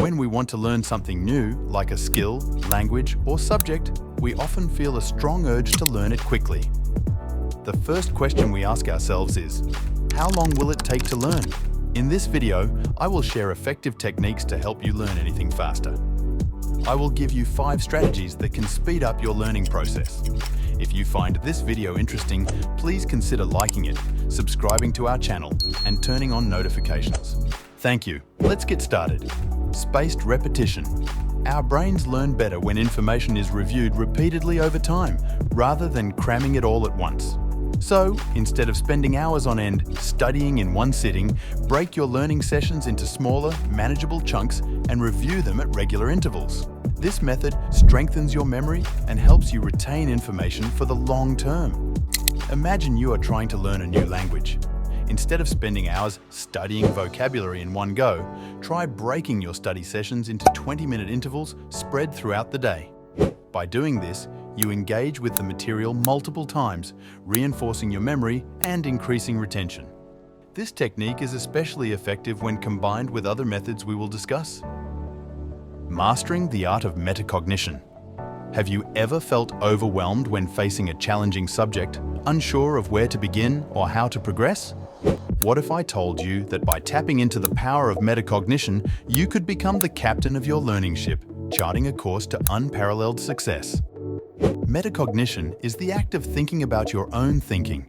When we want to learn something new, like a skill, language, or subject, we often feel a strong urge to learn it quickly. The first question we ask ourselves is, how long will it take to learn? In this video, I will share effective techniques to help you learn anything faster. I will give you 5 strategies that can speed up your learning process. If you find this video interesting, please consider liking it, subscribing to our channel, and turning on notifications. Thank you. Let's get started. Spaced repetition. Our brains learn better when information is reviewed repeatedly over time, rather than cramming it all at once. So, instead of spending hours on end studying in one sitting, break your learning sessions into smaller, manageable chunks and review them at regular intervals. This method strengthens your memory and helps you retain information for the long term. Imagine you are trying to learn a new language. Instead of spending hours studying vocabulary in one go, try breaking your study sessions into 20-minute intervals spread throughout the day. By doing this, you engage with the material multiple times, reinforcing your memory and increasing retention. This technique is especially effective when combined with other methods we will discuss. Mastering the art of metacognition. Have you ever felt overwhelmed when facing a challenging subject, unsure of where to begin or how to progress? What if I told you that by tapping into the power of metacognition, you could become the captain of your learning ship, charting a course to unparalleled success? Metacognition is the act of thinking about your own thinking.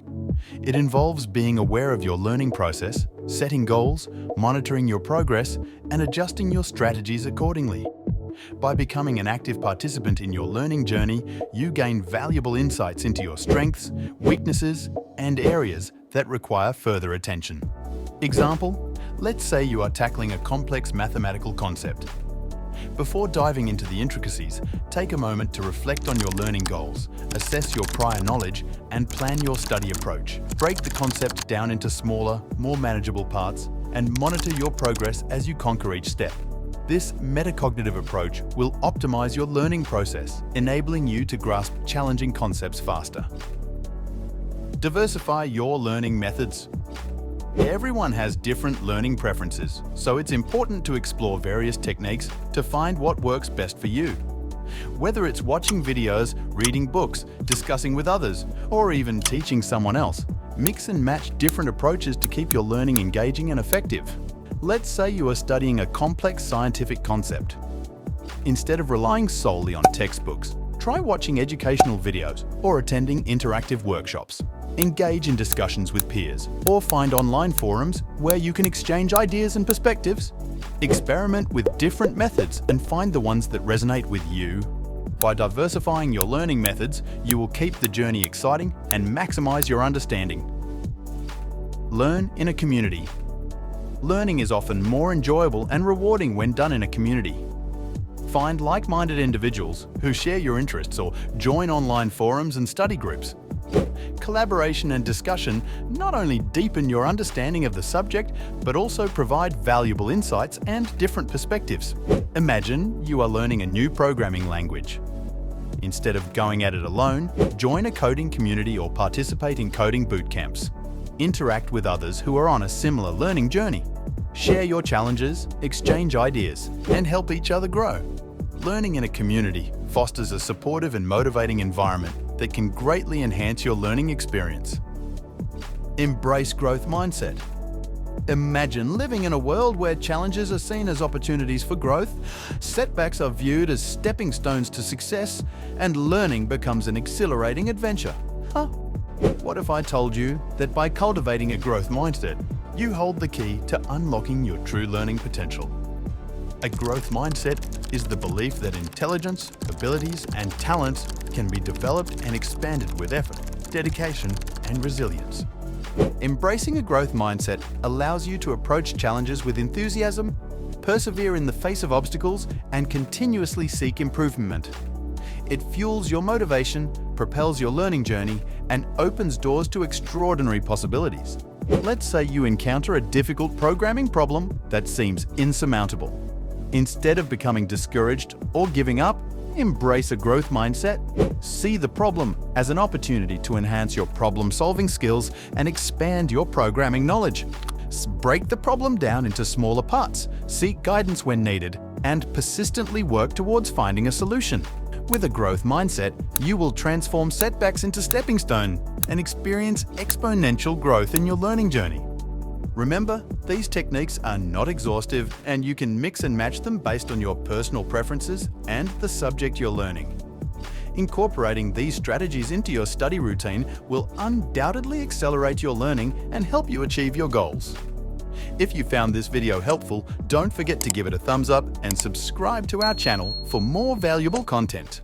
It involves being aware of your learning process, setting goals, monitoring your progress, and adjusting your strategies accordingly. By becoming an active participant in your learning journey, you gain valuable insights into your strengths, weaknesses, and areas that require further attention. Example, let's say you are tackling a complex mathematical concept. Before diving into the intricacies, take a moment to reflect on your learning goals, assess your prior knowledge, and plan your study approach. Break the concept down into smaller, more manageable parts, and monitor your progress as you conquer each step. This metacognitive approach will optimize your learning process, enabling you to grasp challenging concepts faster. Diversify your learning methods. Everyone has different learning preferences, so it's important to explore various techniques to find what works best for you. Whether it's watching videos, reading books, discussing with others, or even teaching someone else, mix and match different approaches to keep your learning engaging and effective. Let's say you are studying a complex scientific concept. Instead of relying solely on textbooks, try watching educational videos or attending interactive workshops. Engage in discussions with peers or find online forums where you can exchange ideas and perspectives. Experiment with different methods and find the ones that resonate with you. By diversifying your learning methods, you will keep the journey exciting and maximize your understanding. Learn in a community. Learning is often more enjoyable and rewarding when done in a community. Find like-minded individuals who share your interests or join online forums and study groups. Collaboration and discussion not only deepen your understanding of the subject, but also provide valuable insights and different perspectives. Imagine you are learning a new programming language. Instead of going at it alone, join a coding community or participate in coding boot camps. Interact with others who are on a similar learning journey. Share your challenges, exchange ideas, and help each other grow. Learning in a community fosters a supportive and motivating environment that can greatly enhance your learning experience. Embrace growth mindset. Imagine living in a world where challenges are seen as opportunities for growth, setbacks are viewed as stepping stones to success, and learning becomes an exhilarating adventure. What if I told you that by cultivating a growth mindset, you hold the key to unlocking your true learning potential? A growth mindset is the belief that intelligence, abilities, and talents can be developed and expanded with effort, dedication, and resilience. Embracing a growth mindset allows you to approach challenges with enthusiasm, persevere in the face of obstacles, and continuously seek improvement. It fuels your motivation, propels your learning journey, and opens doors to extraordinary possibilities. Let's say you encounter a difficult programming problem that seems insurmountable. Instead of becoming discouraged or giving up, embrace a growth mindset. See the problem as an opportunity to enhance your problem-solving skills and expand your programming knowledge. Break the problem down into smaller parts, seek guidance when needed, and persistently work towards finding a solution. With a growth mindset, you will transform setbacks into stepping stones and experience exponential growth in your learning journey. Remember, these techniques are not exhaustive, and you can mix and match them based on your personal preferences and the subject you're learning. Incorporating these strategies into your study routine will undoubtedly accelerate your learning and help you achieve your goals. If you found this video helpful, don't forget to give it a thumbs up and subscribe to our channel for more valuable content.